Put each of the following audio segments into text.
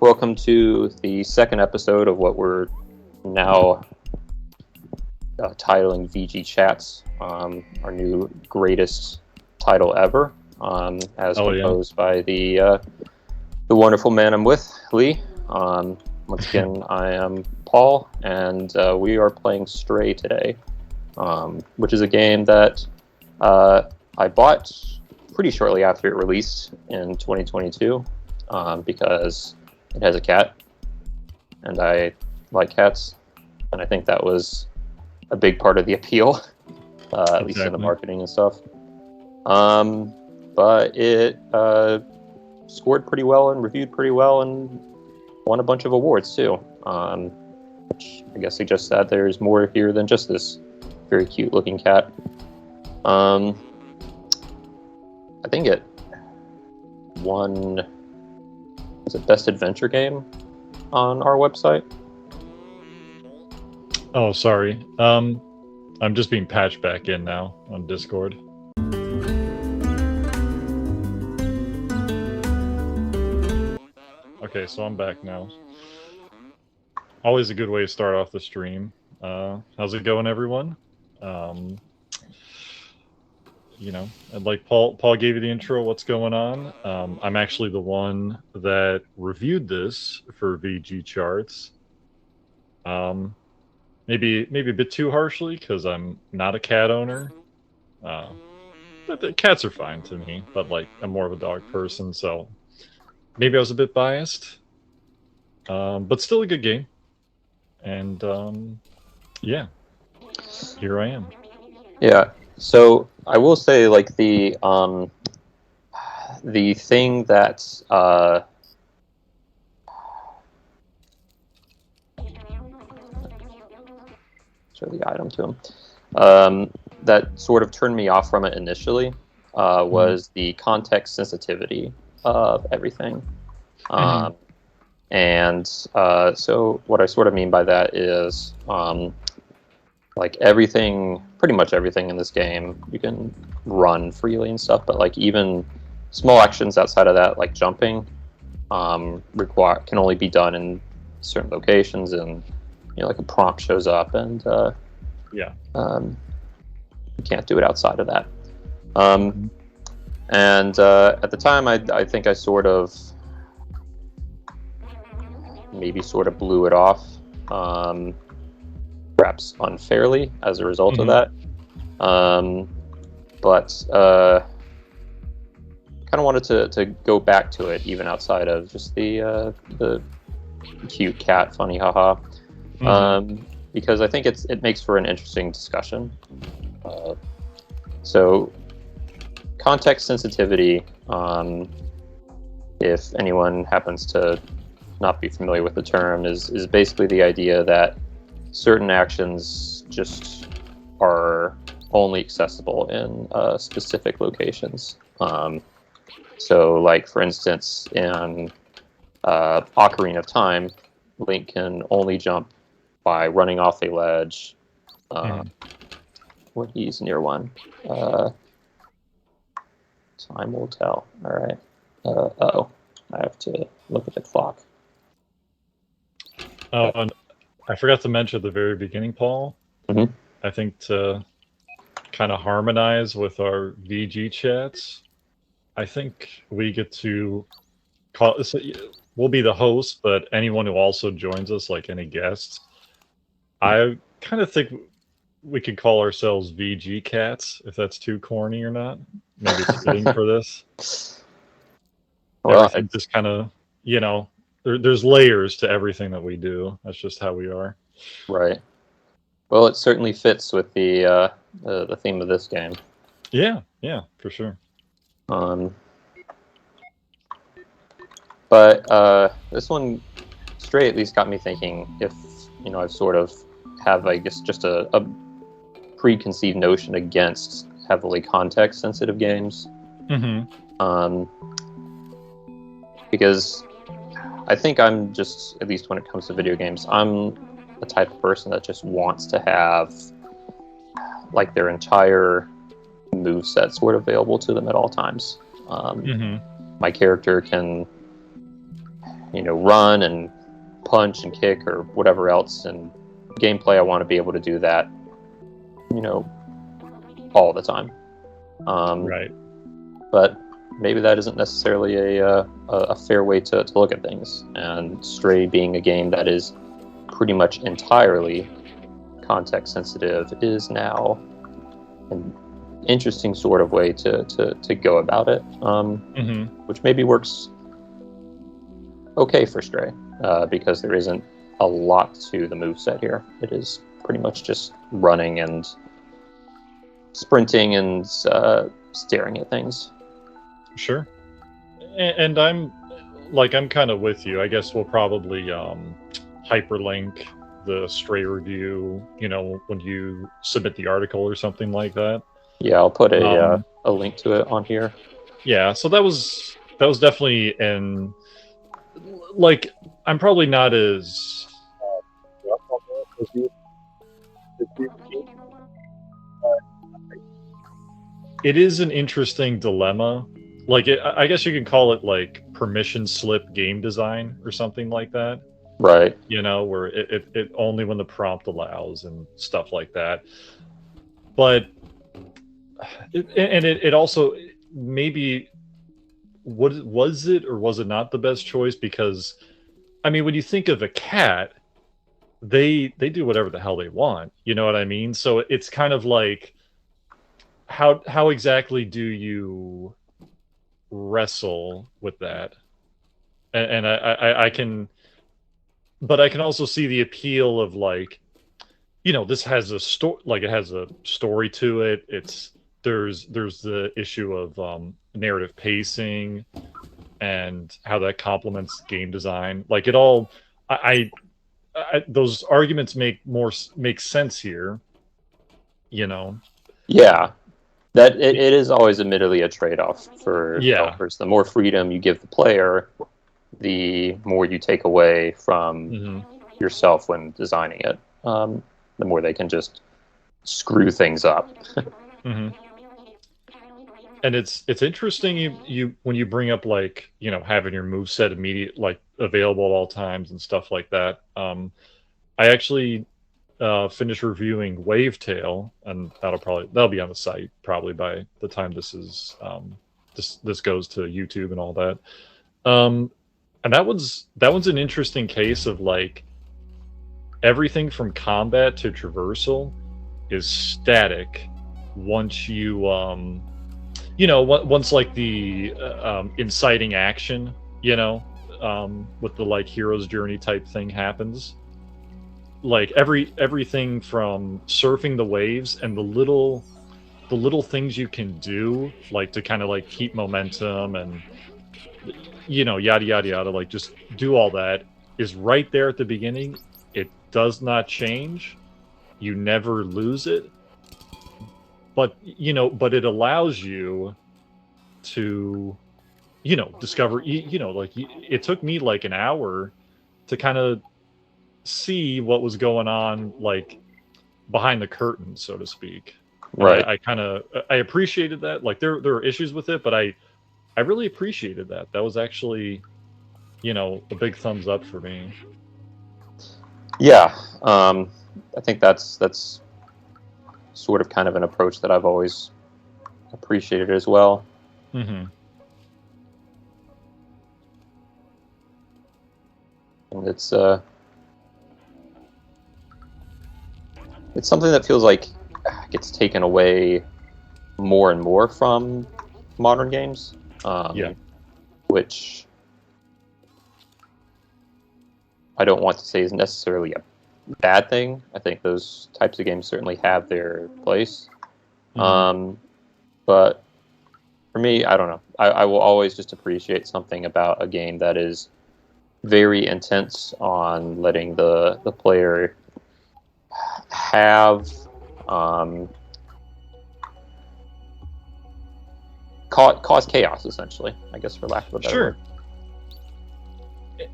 welcome to the second episode of what we're now titling VGChatz, our new greatest title ever, as composed by the wonderful man I'm with, Lee. Once again, I am Paul, and we are playing Stray today, which is a game that I bought pretty shortly after it released in 2022, because it has a cat, and I like cats, and I think that was a big part of the appeal, at least in the marketing and stuff. But it scored pretty well and reviewed pretty well and won a bunch of awards too, which I guess suggests that there's more here than just this very cute looking cat. I think it won, was it Best Adventure Game on our website? Oh, sorry. I'm just being patched back in now on Discord. Okay, so I'm back now. Always a good way to start off the stream. How's it going, everyone? Like Paul gave you the intro, what's going on. I'm actually the one that reviewed this for VGChatz. Maybe a bit too harshly, because I'm not a cat owner. But the cats are fine to me, but like I'm more of a dog person, so maybe I was a bit biased. But still a good game. And yeah, here I am. Yeah. So I will say, like, the thing that show the item to him, that sort of turned me off from it initially, was the context sensitivity of everything. And so what I sort of mean by that is, like, pretty much everything in this game, you can run freely and stuff, but like even small actions outside of that, like jumping, can only be done in certain locations, and like a prompt shows up, and you can't do it outside of that. And at the time, I think I sort of blew it off, perhaps unfairly as a result of that. But kind of wanted to go back to it, even outside of just the cute cat, funny haha, because I think it makes for an interesting discussion. So context sensitivity, if anyone happens to not be familiar with the term, is basically the idea that certain actions just are only accessible in specific locations. So, like, for instance, in Ocarina of Time, Link can only jump by running off a ledge when he's near one. Time will tell. All right. I have to look at the clock. Oh, and I forgot to mention at the very beginning, Paul. I think to kind of harmonize with our VGChatz, I think we get to call. So we'll be the host, but anyone who also joins us, like any guests, I kind of think we could call ourselves VGCats, if that's too corny or not. Maybe it's fitting for this. Well, everything just kind of, there's layers to everything that we do. That's just how we are. Right. Well, it certainly fits with the theme of this game. Yeah, for sure. But this one, Stray, at least got me thinking, if I sort of have, I guess, just a preconceived notion against heavily context sensitive games. Because I think I'm just, at least when it comes to video games, I'm the type of person that just wants to have, like, their entire moveset sort of available to them at all times. My character can run and punch and kick or whatever else. And gameplay, I want to be able to do that, all the time. Right. But maybe that isn't necessarily a fair way to look at things. And Stray being a game that is pretty much entirely context sensitive is now an interesting sort of way to go about it, which maybe works okay for Stray, because there isn't a lot to the moveset here. It is pretty much just running and sprinting and staring at things. Sure. And I'm kind of with you. I guess we'll probably hyperlink the Stray review, when you submit the article or something like that. Yeah, I'll put a link to it on here. Yeah, so that was definitely I'm probably not as it is an interesting dilemma. I guess you can call it permission slip game design or something like that. Right. Where it only when the prompt allows and stuff like that. But it also maybe was it or was it not the best choice? Because when you think of a cat, they do whatever the hell they want. You know what I mean? So it's kind of like how exactly do you wrestle with that? And I can, but I can also see the appeal of this has a story, it has a story to it. There's the issue of narrative pacing and how that complements game design. It all, those arguments make sense here. Yeah, that it is always admittedly a trade-off for developers. The more freedom you give the player, the more you take away from yourself when designing it. The more they can just screw things up. And it's interesting you when you bring up having your moveset immediate available at all times and stuff like that. I actually finished reviewing Wavetail, and that'll be on the site probably by the time this is this goes to YouTube and all that. And that one's an interesting case of everything from combat to traversal is static once you once the inciting action with the hero's journey type thing happens. Everything from surfing the waves and the little things you can do to kind of keep momentum and yada yada yada, just do all that is right there at the beginning. It does not change. You never lose it. But it allows you to discover, it took me an hour to kind of see what was going on behind the curtain, so to speak. Right. I appreciated that. There are issues with it, but I really appreciated that. That was actually a big thumbs up for me. Yeah. I think that's sort of kind of an approach that I've always appreciated as well. And it's something that feels like gets taken away more and more from modern games. Which I don't want to say is necessarily a bad thing. I think those types of games certainly have their place. But for me, I don't know. I will always just appreciate something about a game that is very intense on letting the player have cause chaos, essentially, I guess, for lack of a better word.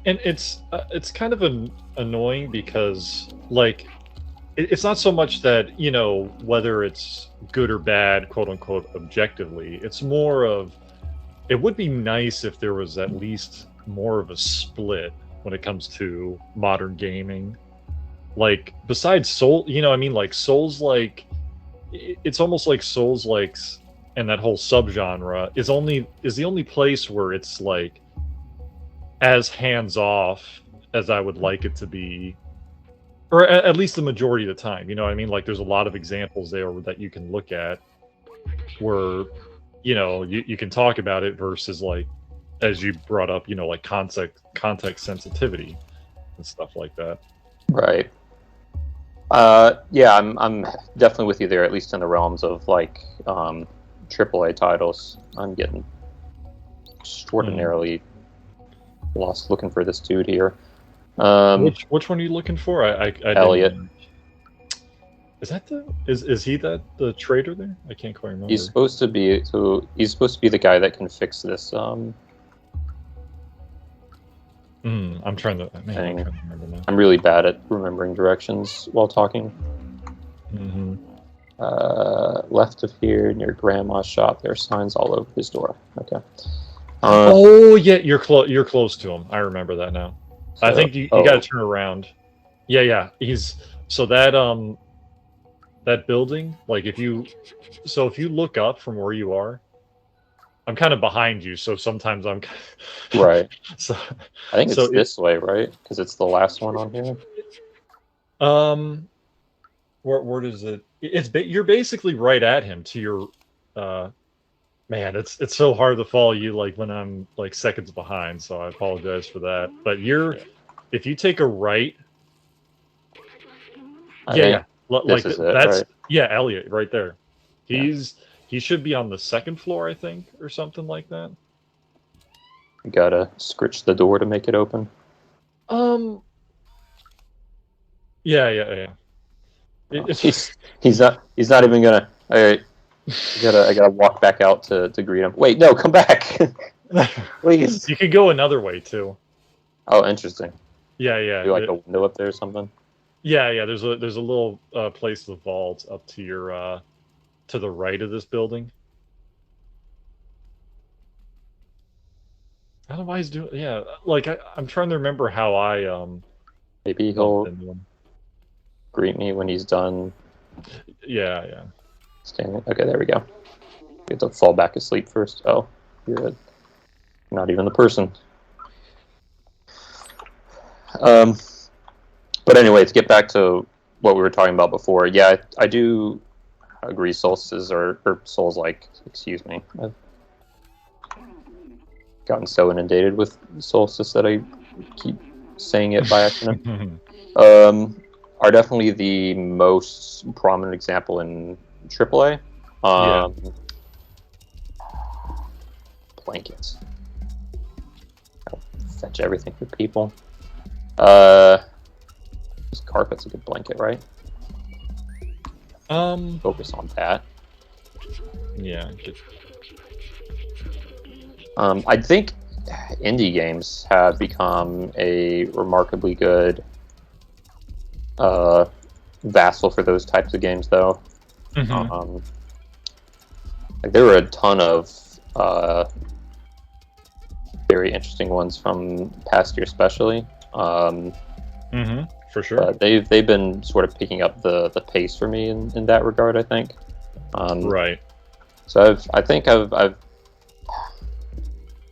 And it's kind of annoying because it's not so much that whether it's good or bad, quote unquote, objectively. It's more of, it would be nice if there was at least more of a split when it comes to modern gaming. Like besides Soul, I mean, like Souls, like it's almost like Souls likes and that whole subgenre is the only place where it's like as hands off as I would like it to be, or at least the majority of the time. You know what I mean? Like there's a lot of examples there that you can look at where you can talk about it versus like as you brought up, like context sensitivity and stuff like that. Right. Yeah, I'm definitely with you there, at least in the realms of like AAA titles. I'm getting extraordinarily lost looking for this dude here. Which one are you looking for? I Elliot. didn't. Is that is he the trader there? I can't quite remember. He's supposed to be the guy that can fix this. I'm trying to remember now. I'm really bad at remembering directions while talking. Left of here, near Grandma's shop, there are signs all over his door. Okay. Oh yeah, you're close to him. I remember that now. So, I think you got to turn around. Yeah. He's so that that building. Like if you look up from where you are, I'm kind of behind you, so sometimes I'm right. So I think it's this way, right? Because it's the last one on here. Where does it? You're basically right at him. To your, man, it's so hard to follow you like when I'm like seconds behind. So I apologize for that. But if you take a right, yeah, like that's right? Yeah, Elliot, right there. He should be on the second floor, I think, or something like that. You gotta scritch the door to make it open. Yeah. He's not even gonna. All right, I gotta walk back out to greet him. Wait, no, come back, please. You could go another way too. Oh, interesting. Yeah. Do like a window up there or something? Yeah. There's a little place, the vault up to your to the right of this building. I don't know why he's doing. Yeah, like I'm trying to remember how I Maybe he'll greet me when he's done. Yeah. Standing. Okay, there we go. You have to fall back asleep first. Oh, you're not even the person. But anyway, to get back to what we were talking about before, yeah, I do agree. Solstices or Souls-like. Excuse me. I've gotten so inundated with Solstice that I keep saying it by accident. Are definitely the most prominent example in AAA. Blankets. I'll fetch everything for people. This carpet's a good blanket, right? Focus on that. Yeah. I think indie games have become a remarkably good vassal for those types of games, though. Like there were a ton of very interesting ones from past year, especially. For sure. They've been sort of picking up the pace for me in that regard, I think. Right. So I think I've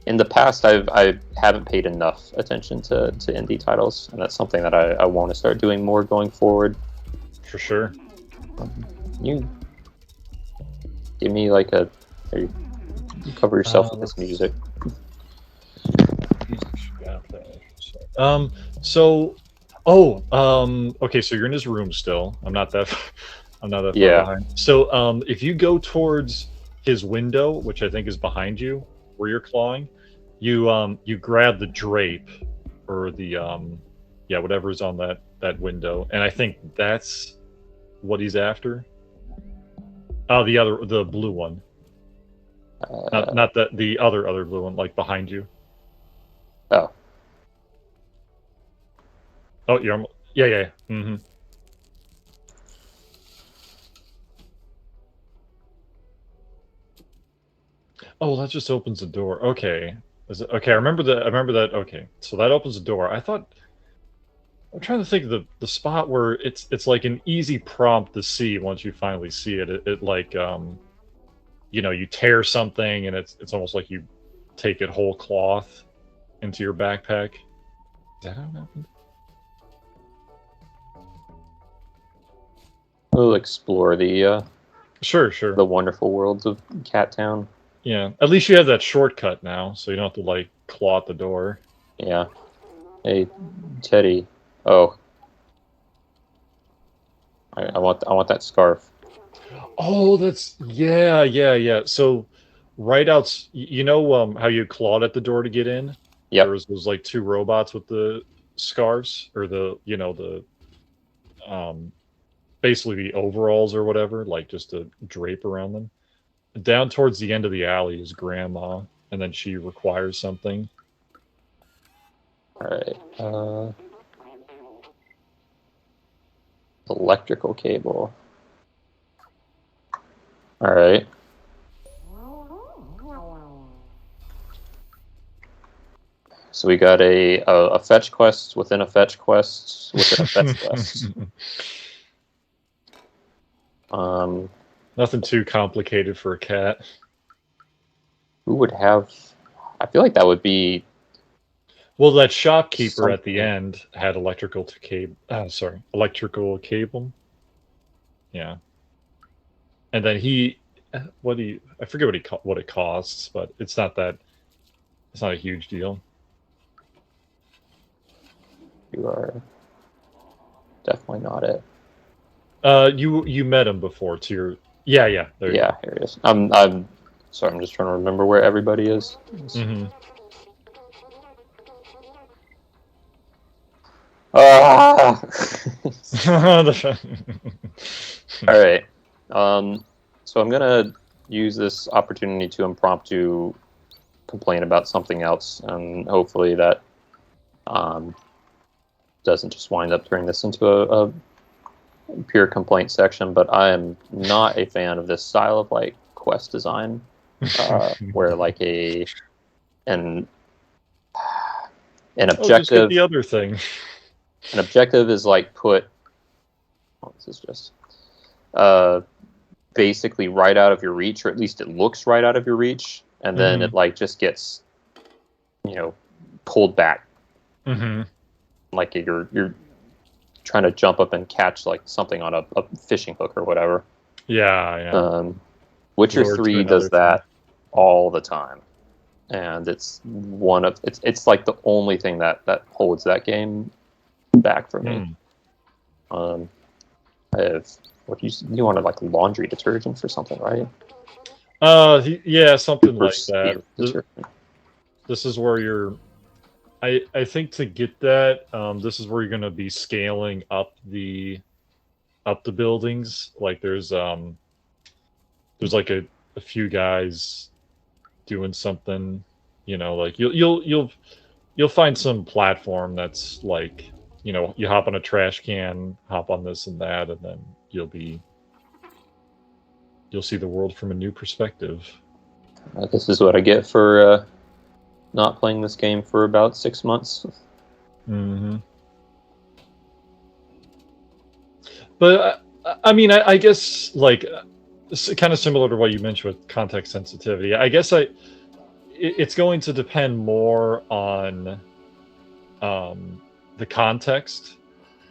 in the past I haven't paid enough attention to indie titles, and that's something that I want to start doing more going forward. For sure. You give me like you cover yourself with this music. Okay, so you're in his room still. I'm not that far Yeah. behind. So if you go towards his window, which I think is behind you, where you're clawing, you grab the drape or the whatever's on that window, and I think that's what he's after. Oh, the blue one. Not the other blue one, like behind you. Oh. Oh, you're yeah. Mm-hmm. Oh, that just opens the door. Okay. Okay, I remember that. Okay, so that opens the door. I'm trying to think of the spot where it's like an easy prompt to see once you finally see it. It like you tear something and it's almost like you take it whole cloth into your backpack. Is that how it happened? We'll explore the Sure. the wonderful worlds of Cat Town. Yeah, at least you have that shortcut now, so you don't have to like claw at the door. Yeah. Hey, Teddy. Oh, I want that scarf. Oh, that's yeah. So right out, how you clawed at the door to get in? Yep. There was those like two robots with the scarves or the basically the overalls or whatever, like just a drape around them. Down towards the end of the alley is Grandma, and then she requires something. All right. Electrical cable. All right. So we got a fetch quest within a fetch quest within a fetch quest. Nothing too complicated for a cat. Who would have? I feel like that would be. Well, that shopkeeper at the end had electrical cable. Yeah, and then I forget what it costs, but it's not a huge deal. You are definitely not it. You met him before to your yeah. There you go. Here it is. I'm sorry. I'm just trying to remember where everybody is. Mm-hmm. Ah! All right. So I'm gonna use this opportunity to impromptu complain about something else, and hopefully that doesn't just wind up turning this into a pure complaint section. But I am not a fan of this style of like quest design, where like an objective. Just get the other thing. An objective is like put. Oh, this is just basically right out of your reach, or at least it looks right out of your reach, and then it like just gets, pulled back. Mm-hmm. Like you're trying to jump up and catch like something on a fishing hook or whatever. Yeah. Witcher 3 does that all the time, and it's like the only thing that holds that game back for me. I have you wanted like laundry detergent for something, right? Yeah, something like that. This is where I think to get that, this is where you're gonna be scaling up the buildings. Like there's like a few guys doing something, like you'll find some platform that's like, you hop on a trash can, hop on this and that, and then you'll see the world from a new perspective. This is what I get for not playing this game for about 6 months. Mm-hmm. But I mean, I guess like it's kind of similar to what you mentioned with context sensitivity. I guess it's going to depend more on the context,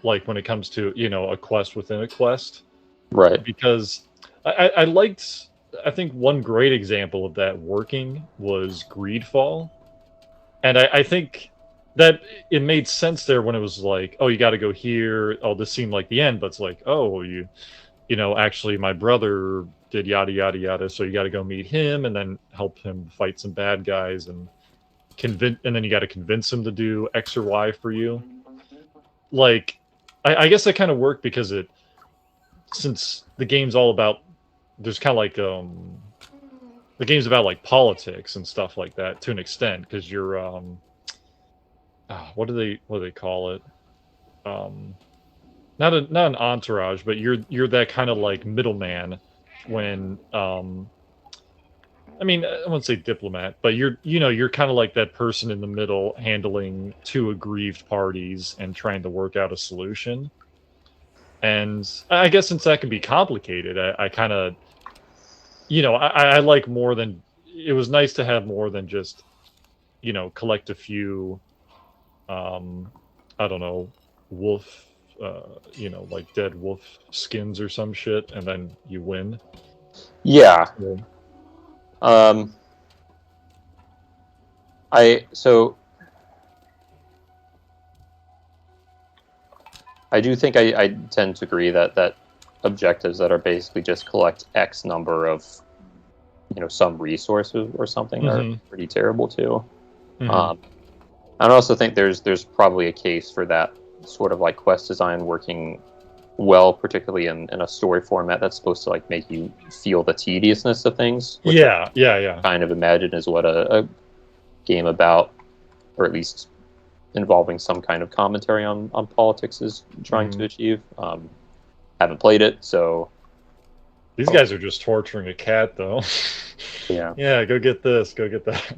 like when it comes to a quest within a quest, right? Because I think one great example of that working was Greedfall, and I think that it made sense there when it was like, oh, you got to go here. Oh, this seemed like the end, but it's like, oh, actually my brother did yada yada yada, so you got to go meet him and then help him fight some bad guys and then you got to convince him to do X or Y for you. Like, I guess that kind of worked because since the game's all about, there's kind of like the game's about like politics and stuff like that to an extent, because you're what do they call it? Not an entourage, but you're that kind of like middleman when I mean, I wouldn't say diplomat, but you're kind of like that person in the middle, handling two aggrieved parties and trying to work out a solution. And I guess since that can be complicated, I kind of, I like more than. It was nice to have more than just, collect a few, I don't know, wolf, like dead wolf skins or some shit, and then you win. Yeah. Yeah. I do think I tend to agree that objectives that are basically just collect X number of, some resources or something are pretty terrible too. I also think there's probably a case for that sort of like quest design working well, particularly in a story format that's supposed to like make you feel the tediousness of things. Which Yeah. Kind of imagine is what a game about, or at least involving some kind of commentary on politics is trying to achieve. Haven't played it, so these guys are just torturing a cat, though. Yeah, go get this, go get that.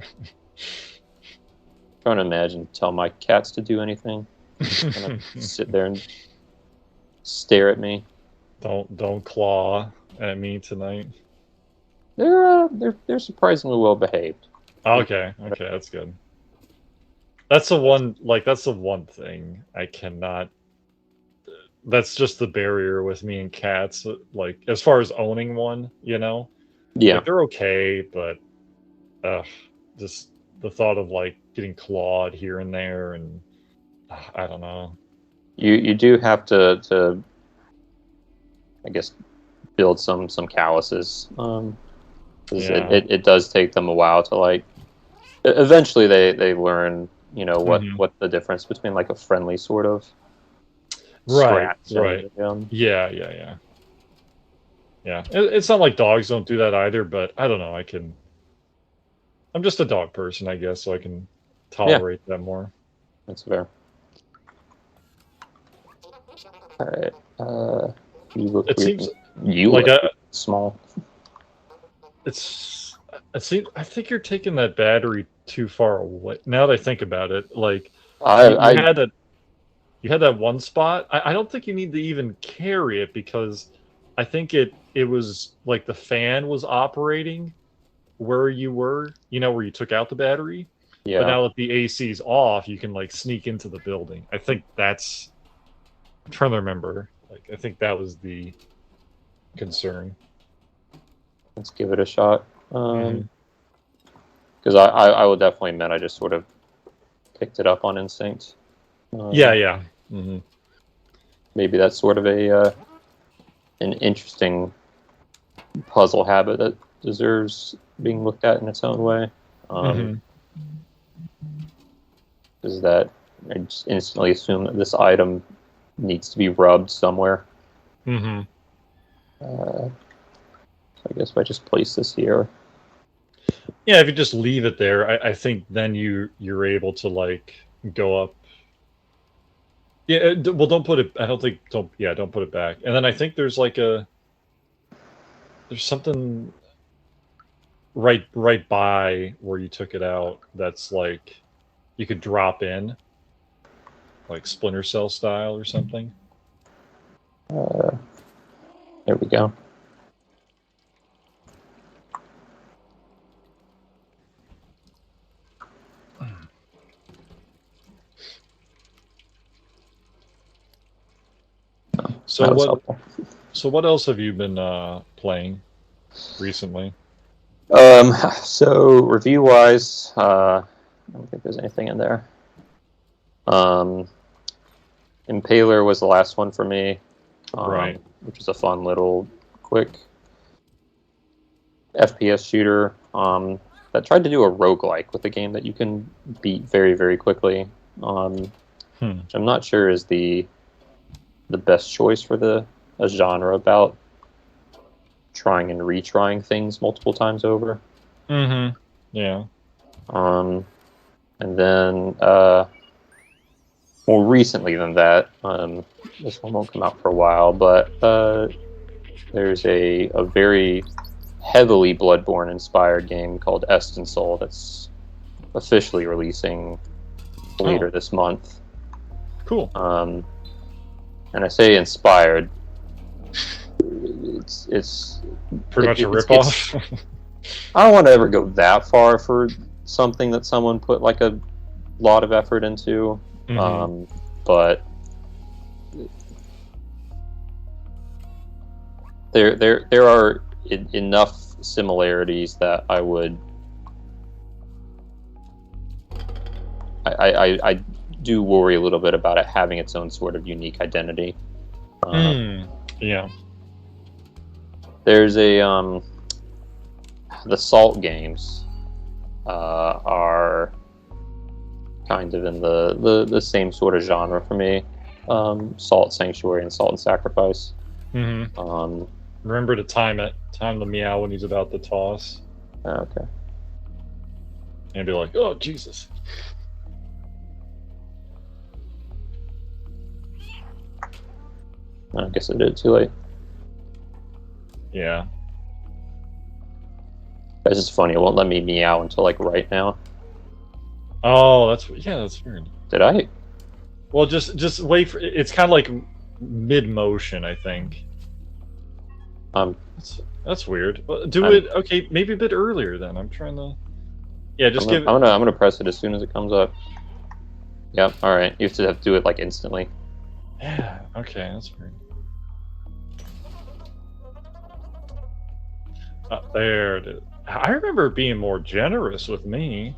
Trying to imagine tell my cats to do anything. Gonna sit there and stare at me. Don't claw at me tonight. They're surprisingly well behaved. Okay, that's good. That's the one thing I cannot. That's just the barrier with me and cats. Like, as far as owning one, Yeah, like, they're okay, but just the thought of like getting clawed here and there, and I don't know. You do have to I guess build some calluses. It does take them a while to like. Eventually, they learn what the difference between like a friendly sort of right. Yeah. It's not like dogs don't do that either, but I don't know. I'm just a dog person, I guess, so I can tolerate that more. That's fair. All right. You look. It seems you like look small. I think you're taking that battery too far away. Now that I think about it, like you had that one spot. I don't think you need to even carry it, because I think it was like the fan was operating where you were, where you took out the battery. Yeah. But now that the AC's off, you can like sneak into the building. I think that's. I'm trying to remember. Like, I think that was the concern. Let's give it a shot. Because I will definitely admit I just sort of picked it up on instinct. Yeah. Maybe that's sort of an interesting puzzle habit that deserves being looked at in its own way. Is that I just instantly assume that this item needs to be rubbed somewhere. So I guess if I just place this here. Yeah, if you just leave it there, I think then you're able to like go up. Yeah, well, don't put it. I don't think don't put it back. And then I think there's like there's something right by where you took it out that's like you could drop in, like Splinter Cell style or something. There we go. So what else have you been playing recently? So review wise, I don't think there's anything in there. Impaler was the last one for me, right? Which is a fun little quick FPS shooter that tried to do a roguelike with a game that you can beat very, very quickly. Which I'm not sure is the best choice for a genre about trying and retrying things multiple times over. Yeah. And then more recently than that, this one won't come out for a while, but there's a very heavily Bloodborne inspired game called Estin Soul that's officially releasing later this month. Cool. And I say inspired. It's pretty much a ripoff. I don't want to ever go that far for something that someone put like a lot of effort into, but there are enough similarities that I would. I do worry a little bit about it having its own sort of unique identity. Yeah. There's a the Salt games are kind of in the same sort of genre for me. Salt Sanctuary and Salt and Sacrifice. Remember to time it. Time the meow when he's about to toss. Okay. And be like, oh, Jesus. I guess I did it too late. Yeah. This is funny. It won't let me meow until like right now. Oh, that's weird. Did I? Well, just wait for it's kind of like mid motion, I think. That's weird. Do it. Okay, maybe a bit earlier then. I'm trying to. Yeah, just give. I'm gonna press it as soon as it comes up. Yep. All right. You have to do it like instantly. Yeah. Okay, that's weird. There it is. I remember it being more generous with me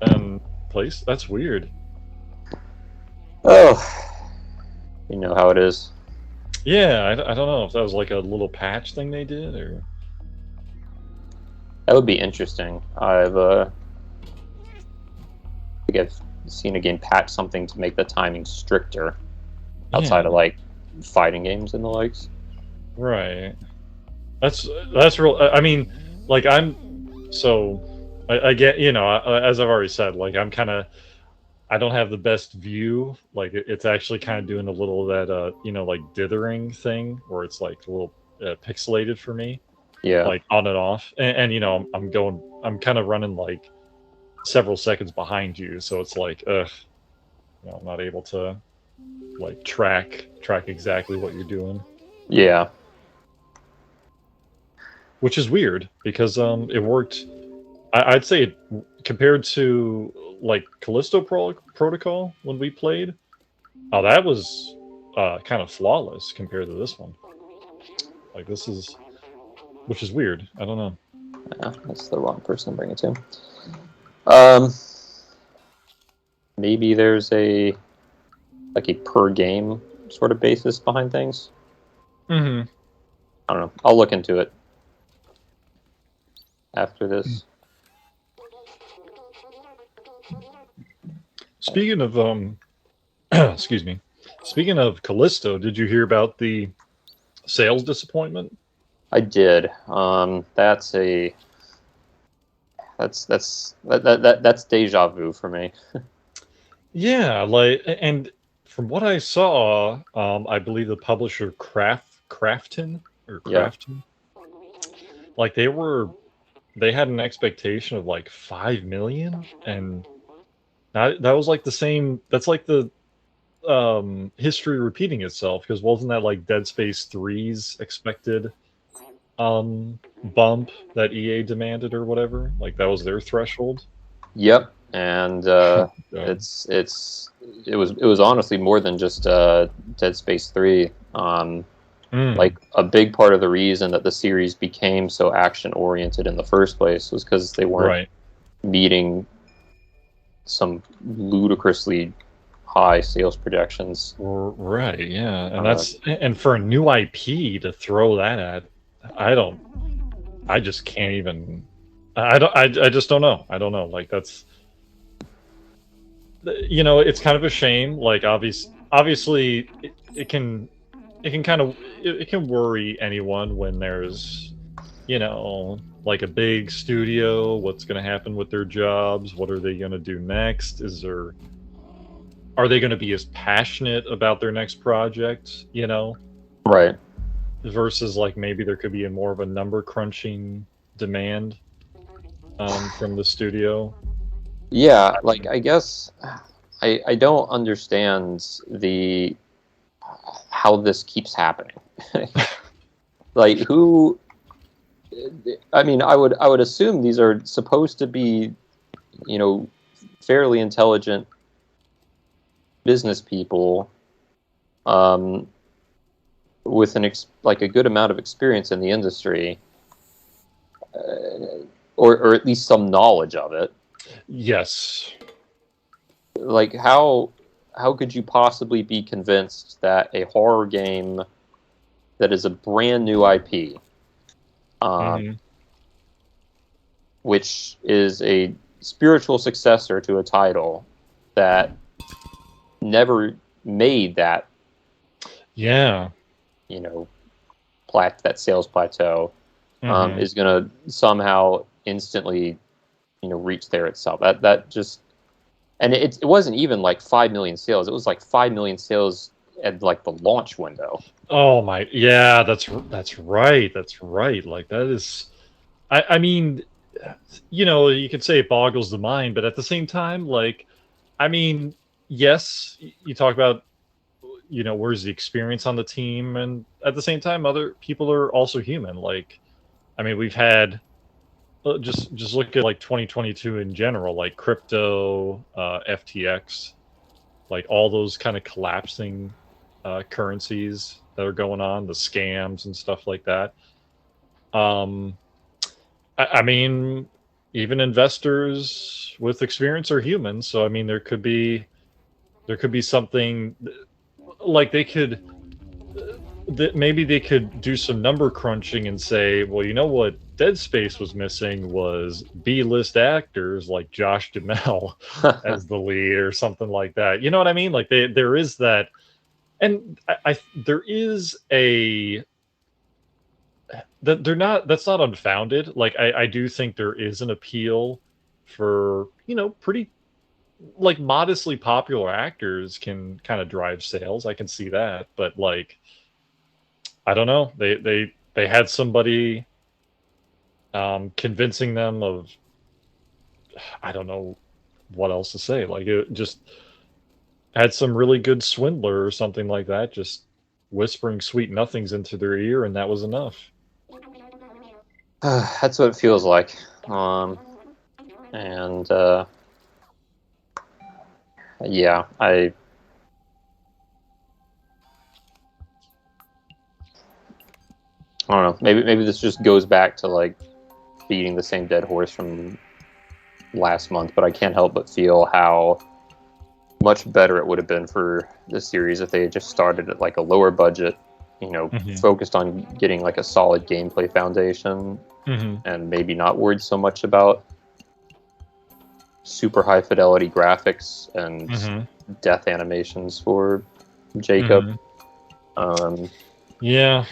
than place. That's weird. Oh, you know how it is. Yeah, I don't know if that was like a little patch thing they did, or that would be interesting. I think I've seen a game patch something to make the timing stricter, outside of like fighting games and the likes. Right. That's real. I mean, like I get, as I've already said, like I don't have the best view. Like it's actually kind of doing a little of that, like dithering thing where it's like a little pixelated for me. Yeah. Like on and off, and I'm kind of running like several seconds behind you, so it's like, I'm not able to like track exactly what you're doing. Yeah. Which is weird because it worked. I'd say compared to like Callisto Protocol when we played, that was kind of flawless compared to this one. Like which is weird. I don't know. Yeah, that's the wrong person to bring it to. Maybe there's a per game sort of basis behind things. I don't know. I'll look into it after this. Speaking of excuse me. Speaking of Callisto, did you hear about the sales disappointment? I did. That's deja vu for me. Yeah, like, and from what I saw, I believe the publisher Crafton. Like they had an expectation of like 5 million, and that was like the same. That's like the history repeating itself, because wasn't that like Dead Space 3's expected bump that EA demanded or whatever? Like that was their threshold. Yep, and it was honestly more than just Dead Space 3. Like a big part of the reason that the series became so action oriented in the first place was because they weren't meeting some ludicrously high sales projections. Right, yeah. And and for a new IP to throw that at, I just can't even, I just don't know. I don't know. Like that's, it's kind of a shame. Like obviously it can worry anyone when there's, like a big studio. What's going to happen with their jobs? What are they going to do next? Are they going to be as passionate about their next project? Right. versus like maybe there could be a more of a number crunching demand from the studio. Yeah, like I guess I don't understand how this keeps happening. Like who? I mean, I would assume these are supposed to be, fairly intelligent business people, with like a good amount of experience in the industry, or at least some knowledge of it. Yes. Like how could you possibly be convinced that a horror game that is a brand new IP, which is a spiritual successor to a title that never made that, that sales plateau, is going to somehow instantly, reach there itself. That just, and it wasn't even like 5 million sales. It was like 5 million sales at like the launch window. Oh my, yeah, that's right. That's right. Like that is, I mean, you could say it boggles the mind, but at the same time, like, I mean, yes, you talk about, where's the experience on the team, and at the same time, other people are also human. Like, I mean, we've had just look at like 2022 in general, like crypto, FTX, like all those kind of collapsing currencies that are going on, the scams and stuff like that. I mean, even investors with experience are human, so I mean, there could be something like they could maybe they could do some number crunching and say, well, you know what Dead Space was missing was B-list actors like Josh Duhamel as the lead or something like that. You know what I mean? Like there is that, and there is that's not unfounded. Like I do think there is an appeal for, pretty like modestly popular actors can kind of drive sales. I can see that, but like, I don't know. They had somebody convincing them of, I don't know what else to say. Like it just had some really good swindler or something like that, just whispering sweet nothings into their ear, and that was enough. That's what it feels like. And yeah, I don't know. Maybe this just goes back to like beating the same dead horse from last month, but I can't help but feel how much better it would have been for the series if they had just started at like a lower budget, focused on getting like a solid gameplay foundation, and maybe not worried so much about super high fidelity graphics and death animations for Jacob. Yeah.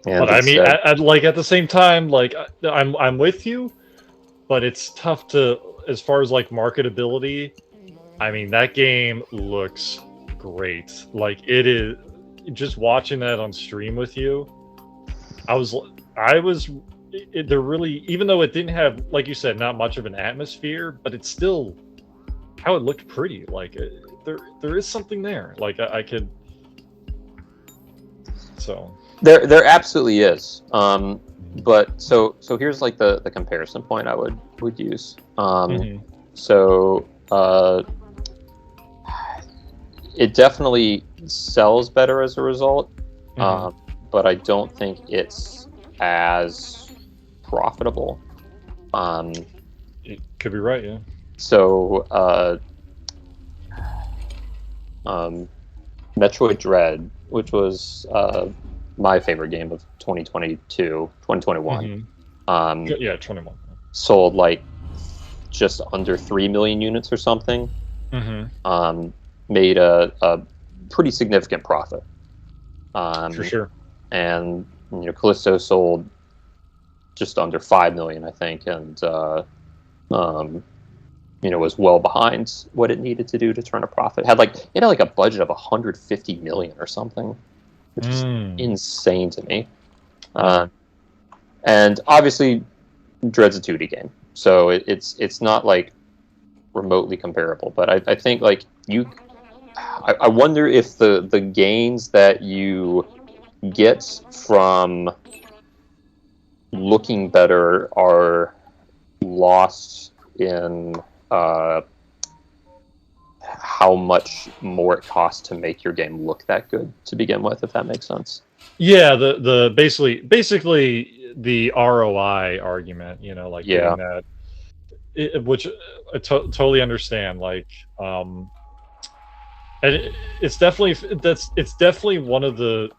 And but I mean, like at the same time, like I'm with you, but it's tough to, as far as like marketability. I mean, that game looks great. Like it is. Just watching that on stream with you, they're really, even though it didn't have, like you said, not much of an atmosphere, but it's still how it looked pretty. Like there is something there. Like I could. So there absolutely is. But so here's like the comparison point I would use. So it definitely sells better as a result, but I don't think it's as profitable. It could be right, yeah. So Metroid Dread, which was my favorite game of 2021. Yeah, 21. Sold like just under 3 million units or something. Made a pretty significant profit. For sure. And Callisto sold just under 5 million, I think, and was well behind what it needed to do to turn a profit. It had like a budget of 150 million or something. which is insane to me. And obviously, Dread's a 2D game, so it's not like remotely comparable. But I think like I wonder if the gains that you get from looking better are lost in how much more it costs to make your game look that good to begin with, if that makes sense. Yeah, the basically the ROI argument, like getting that, which I totally understand. Like, and it's definitely one of the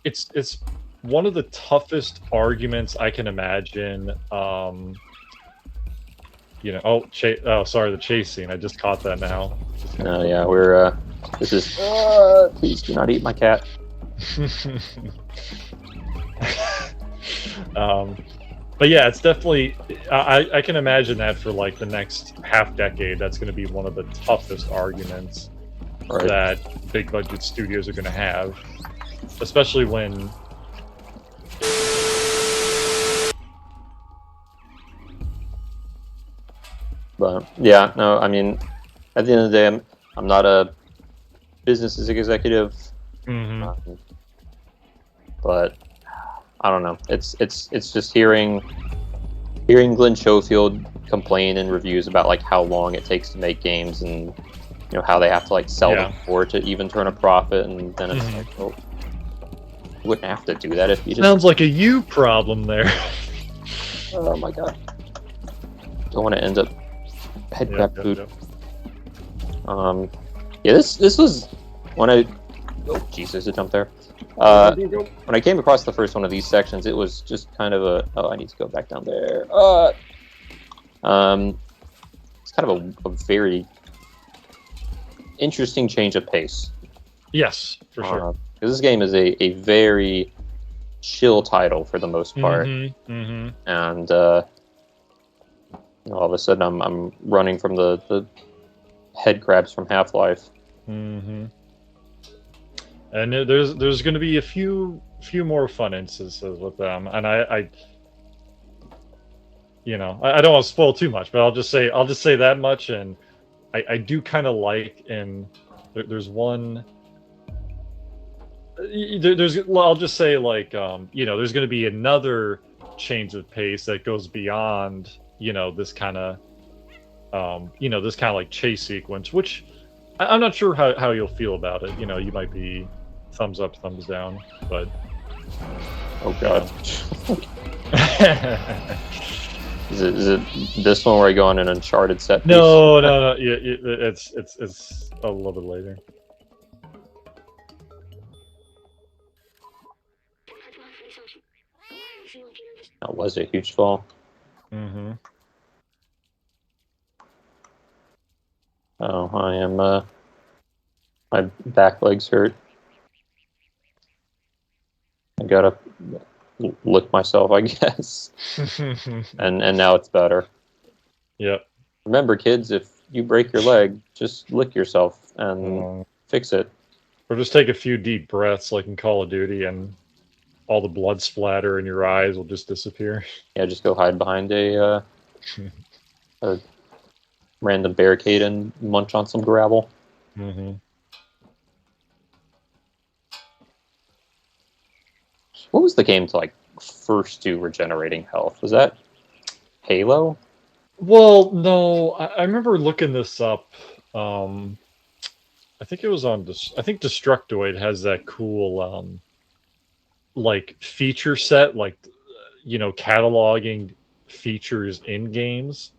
it's one of the toughest arguments I can imagine. Oh, sorry, the chase scene. I just caught that now. Oh yeah, we're this is please do not eat my cat. But yeah, it's definitely I can imagine that for like the next half decade, that's going to be one of the toughest arguments that big budget studios are going to have, especially when But yeah, no, I mean, at the end of the day, I'm not a business executive, but I don't know. It's just hearing Glenn Schofield complain in reviews about like how long it takes to make games and how they have to like sell them for to even turn a profit, and then it's like, well, you wouldn't have to do that if you just... Sounds like a you problem there. Oh my god. Don't want to end up head crab food. Yeah, this was when I... Oh, Jesus, a jump there. When I came across the first one of these sections, it was just kind of a... Oh, I need to go back down there. It's kind of a very interesting change of pace. Yes, for sure. Because this game is a very chill title for the most part. And all of a sudden I'm running from the head crabs from Half-Life. And there's going to be a few more fun instances with them, and I don't want to spoil too much, but I'll just say that much, and I do kind of like, and there's one. I'll just say, like, there's going to be another change of pace that goes beyond this kind of like chase sequence, which I'm not sure how you'll feel about it. You might be thumbs up, thumbs down, but oh god. Is it this one where I go on an Uncharted set piece? No. Yeah, it's a little bit later. That was a huge fall. Oh, I am, my back legs hurt. I gotta lick myself, I guess. and now it's better. Yep. Remember, kids, if you break your leg, just lick yourself and fix it. Or just take a few deep breaths like in Call of Duty, and all the blood splatter in your eyes will just disappear. Yeah, just go hide behind a random barricade and munch on some gravel. What was the game to like first do regenerating health? Was that Halo? Well, no, I remember looking this up. I think it was on. I think Destructoid has that cool like feature set, like cataloging features in games,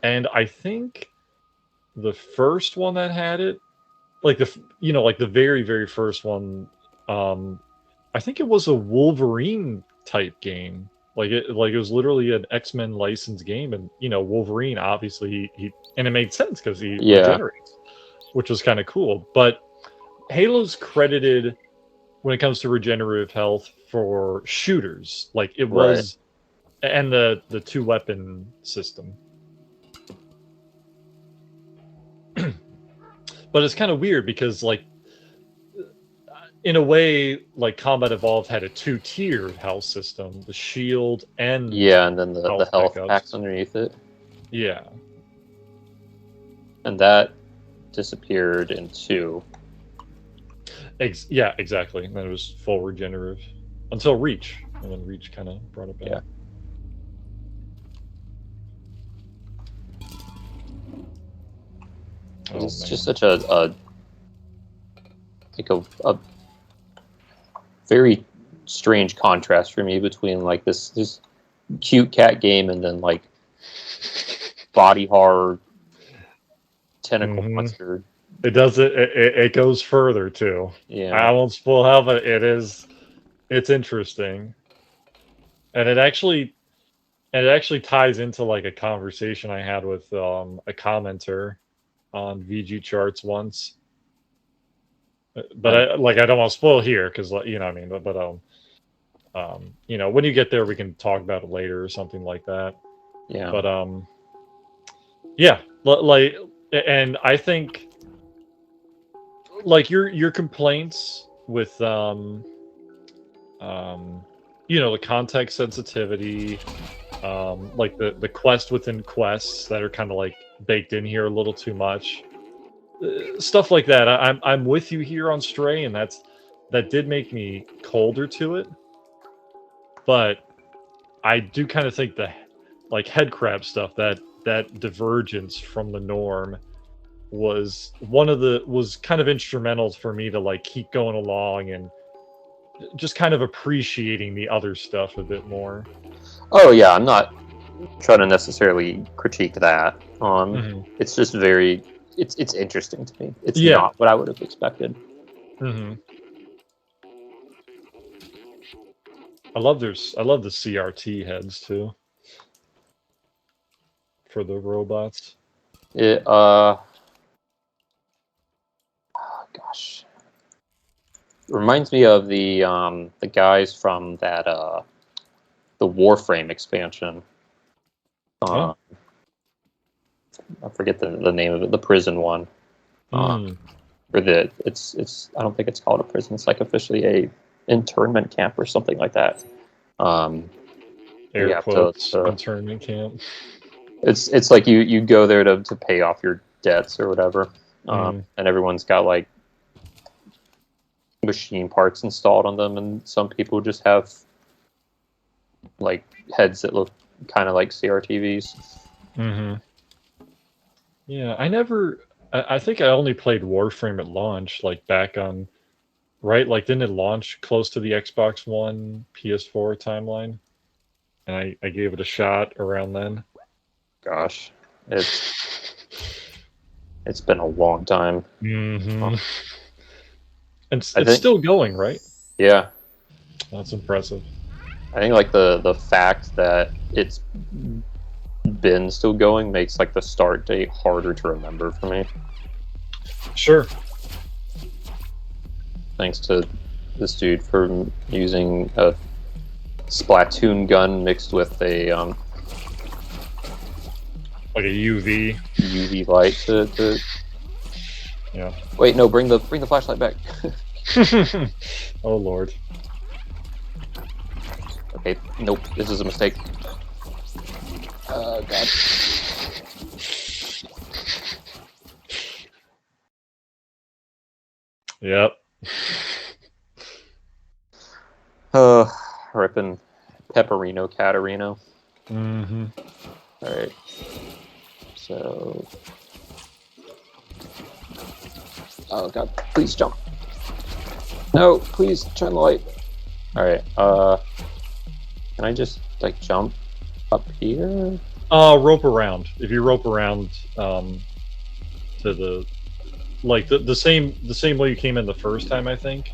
and I think the first one that had it, like the very, very first one, I think it was a Wolverine type game. Like it was literally an X-Men licensed game, and Wolverine obviously he and it made sense because he regenerates, which was kind of cool. But Halo's credited when it comes to regenerative health for shooters, like it was, and the 2-weapon system. But it's kind of weird because like in a way, like Combat Evolved had a 2-tiered health system: the shield and and then the health pickups. packs underneath it. Yeah, and that disappeared in 2. Yeah, exactly. And then it was full regenerative until Reach, and then Reach kind of brought it back. Yeah. It's just such a very strange contrast for me between like this cute cat game and then like body horror tentacle monster. It does it goes further too. Yeah, I won't spoil how, but it's interesting, and it actually ties into like a conversation I had with a commenter on VGChatz once. But I don't want to spoil here because you know what I mean. But you know, when you get there, we can talk about it later or something like that. Yeah. But yeah, like, and I think like your complaints with you know, the context sensitivity, like the quest within quests that are kind of like baked in here a little too much. Stuff like that. I'm with you here on Stray, and that did make me colder to it. But I do kind of think the like headcrab stuff, that divergence from the norm was kind of instrumental for me to like keep going along and just kind of appreciating the other stuff a bit more. Oh yeah, I'm not trying to necessarily critique that. It's just very it's interesting to me. It's not what I would have expected. I love the CRT heads too for the robots. Oh, gosh, reminds me of the guys from that the Warframe expansion. I forget the name of it, the prison one. Or it's I don't think it's called a prison. It's like officially a internment camp or something like that. Air quotes, internment camp. It's like you go there to pay off your debts or whatever, and everyone's got like machine parts installed on them, and some people just have like heads that look kind of like CRTVs. Yeah, I think I only played Warframe at launch, like back on, right? Like, didn't it launch close to the Xbox One, PS4 timeline? And I gave it a shot around then. Gosh, it's been a long time. And it's still going, right? Yeah. That's impressive. I think like the fact that it's been still going makes like the start date harder to remember for me. Sure. Thanks to this dude for using a Splatoon gun mixed with a like a UV light to yeah. Wait, no, bring the flashlight back. Oh Lord. Okay, nope, this is a mistake. God. Yep. Ripping Pepperino Catarino. Alright. So... Oh god, please jump. No, please, turn the light. Alright, can I just, like, jump up here? Rope around. If you rope around, to the... Like, the same way you came in the first time, I think.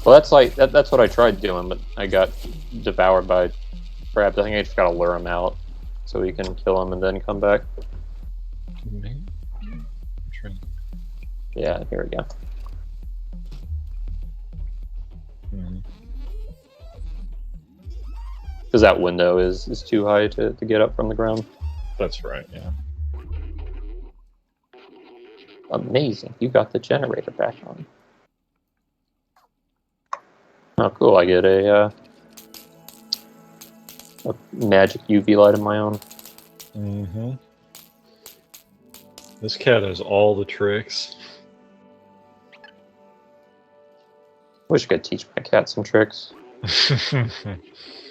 Well, that's like, that's what I tried doing, but I got devoured by crabs. I think I just gotta lure him out so we can kill him and then come back. Yeah, here we go. Because that window is too high to get up from the ground. That's right, yeah. Amazing. You got the generator back on. Oh, cool! I get a magic UV light of my own. Mm-hmm. This cat has all the tricks. Wish I could teach my cat some tricks. Kind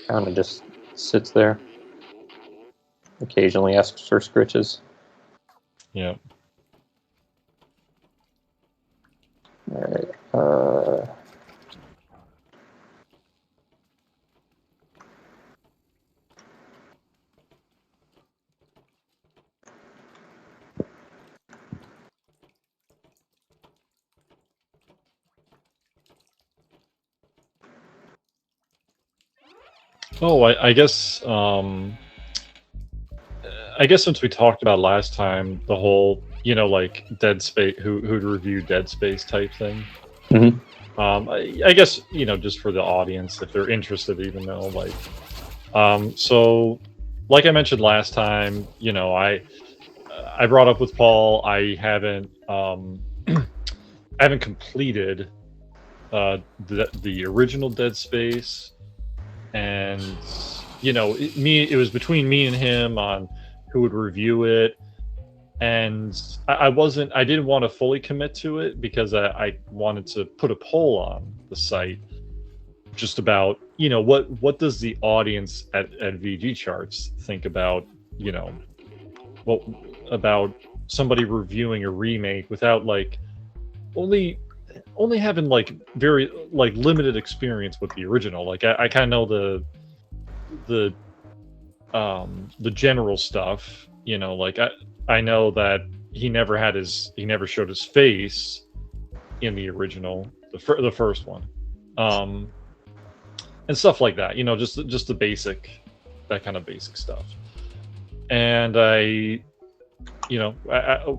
of just sits there. Occasionally asks for scritches. Yeah. Alright. Oh, I guess since we talked about last time, the whole, like Dead Space, who'd review Dead Space type thing. Mm-hmm. I guess, just for the audience, if they're interested, even though, like, so, like I mentioned last time, I brought up with Paul, I haven't completed the original Dead Space, and it was between me and him on who would review it, and I didn't want to fully commit to it because I wanted to put a poll on the site just about what does the audience at VGChatz think about about somebody reviewing a remake without like only having like very like limited experience with the original. Like I kind of know the general stuff, like I know that he never showed his face in the original, the first one, and stuff like that, just the basic, that kind of basic stuff. And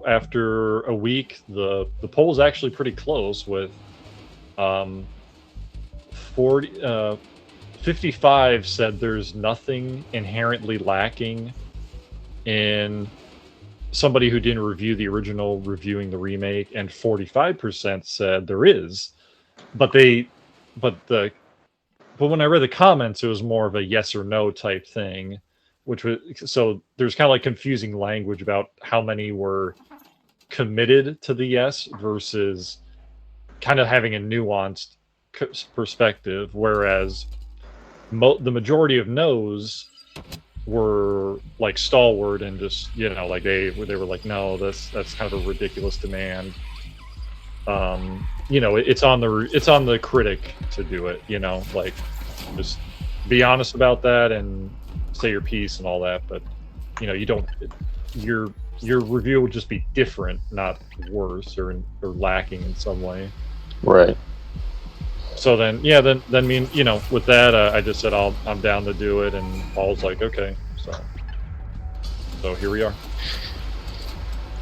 after a week, the poll's actually pretty close with 55 said there's nothing inherently lacking in somebody who didn't review the original reviewing the remake, and 45% said there is. But when I read the comments, it was more of a yes or no type thing, which was, so there's kind of like confusing language about how many were committed to the yes versus kind of having a nuanced perspective, whereas the majority of no's were like stalwart and just like they were like, no, that's kind of a ridiculous demand. It's on the critic to do it, like just be honest about that and say your piece and all that, but you don't, your review would just be different, not worse or lacking in some way. Right. So then me, with that, I just said I'm down to do it, and Paul's like, okay, so here we are.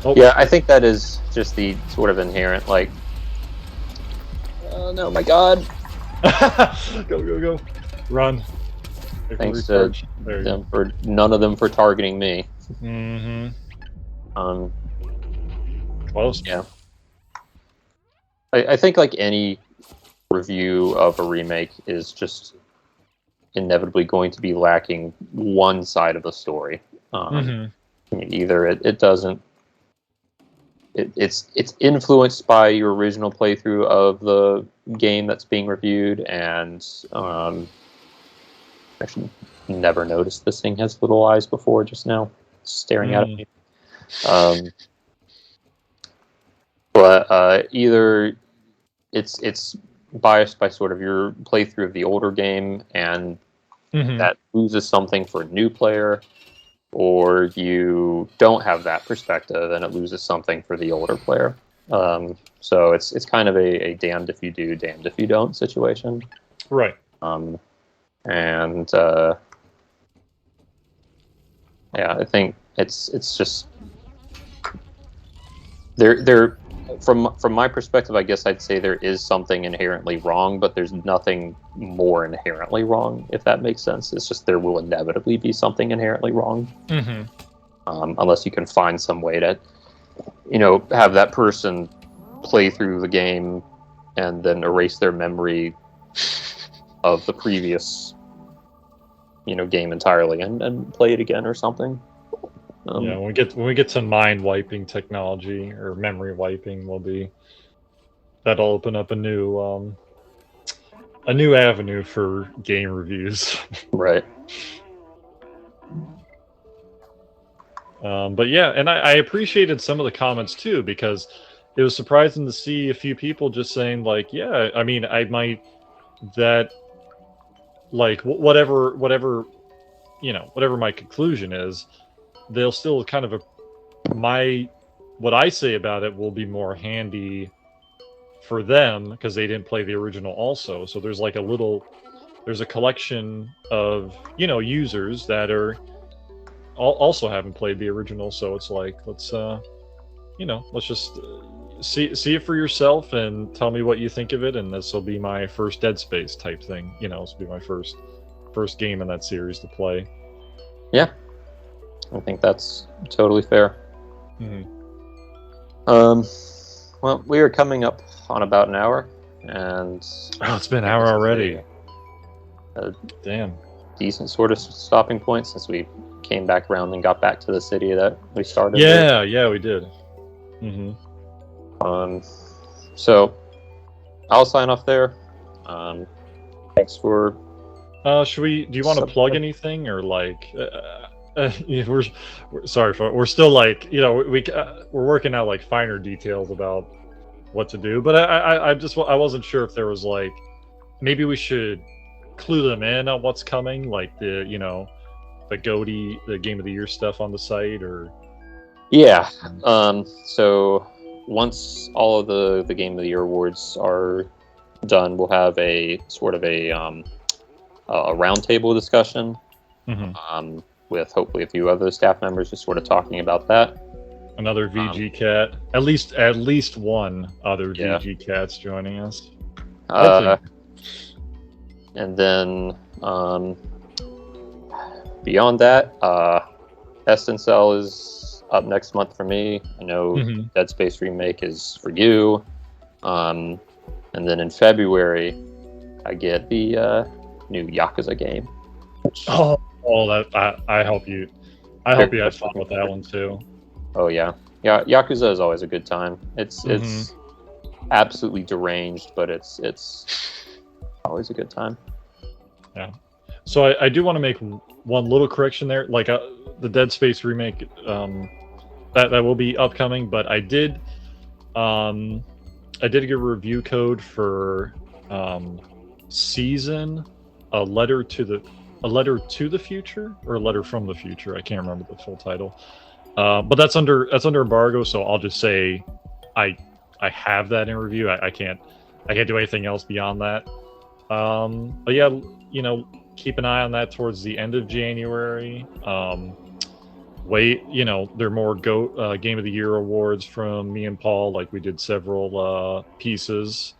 Oh. Yeah, I think that is just the sort of inherent, like, oh no, my God. Go, run. Thanks to them for none of them for targeting me. Mm-hmm. Close. Yeah. I think like any review of a remake is just inevitably going to be lacking one side of the story. Either it doesn't. It's influenced by your original playthrough of the game that's being reviewed, and actually never noticed this thing has little eyes before just now, staring at me. But either it's biased by sort of your playthrough of the older game, and that loses something for a new player, or you don't have that perspective and it loses something for the older player. So it's kind of a damned if you do, damned if you don't situation. Right. Yeah, I think it's just there from my perspective, I guess I'd say there is something inherently wrong, but there's nothing more inherently wrong, if that makes sense. It's just there will inevitably be something inherently wrong, unless you can find some way to, have that person play through the game and then erase their memory of the previous, game entirely and play it again or something. Yeah, when we get to mind wiping technology or memory wiping, that'll open up a new avenue for game reviews. Right. But yeah, and I appreciated some of the comments too, because it was surprising to see a few people just saying like, yeah, I mean, I might that like whatever whatever my conclusion is, they'll still kind of what I say about it will be more handy for them because they didn't play the original also. So there's like there's a collection of users that are also haven't played the original. So it's like let's just see it for yourself and tell me what you think of it. And this will be my first Dead Space type thing. This will be my first game in that series to play. Yeah, I think that's totally fair. Mm-hmm. Well, we are coming up on about an hour, and it's been an hour already. Damn. Decent sort of stopping point since we came back around and got back to the city that we started. Yeah, we did. Mm-hmm. So I'll sign off there. Thanks for. Do you want to plug anything or like? We're sorry for we're still like we're working out like finer details about what to do, but I wasn't sure if there was like maybe we should clue them in on what's coming, like the GOTY, the Game of the Year stuff on the site, or so once all of the Game of the Year awards are done, we'll have a sort of a roundtable discussion. Mm-hmm. With hopefully a few other staff members just sort of talking about that. Another VGChat, at least one other VGCats joining us. And then beyond that, Cell is up next month for me. I know Dead Space Remake is for you. And then in February, I get the new Yakuza game. I hope you had fun with that one too. Oh yeah, Yakuza is always a good time. It's absolutely deranged, but it's always a good time. Yeah. So I do want to make one little correction there. Like the Dead Space remake, that will be upcoming. But I did get a review code for Season, a letter to the future, or a letter from the future. I can't remember the full title. But that's under embargo, so I'll just say I have that in review. I can't do anything else beyond that. But yeah, keep an eye on that towards the end of January. There are more Game of the Year awards from me and Paul. Like we did several pieces.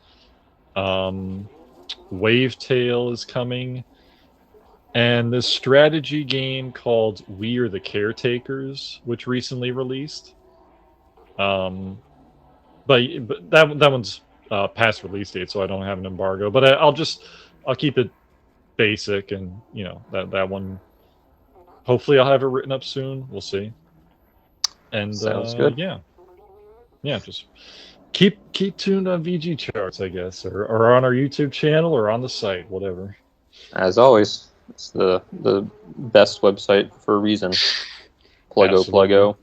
Wavetale is coming. And this strategy game called We Are the Caretakers, which recently released. But that one's past release date, so I don't have an embargo. But I'll keep it basic, and that one. Hopefully, I'll have it written up soon. We'll see. And sounds good. Yeah. Just keep tuned on VGChatz, I guess, or on our YouTube channel, or on the site, whatever. As always. It's the best website for a reason. Pluggo.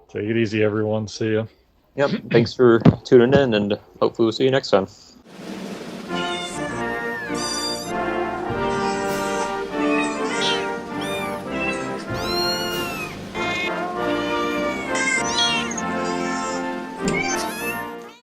Take it easy, everyone. See ya. Yep. Thanks for tuning in, and hopefully we'll see you next time.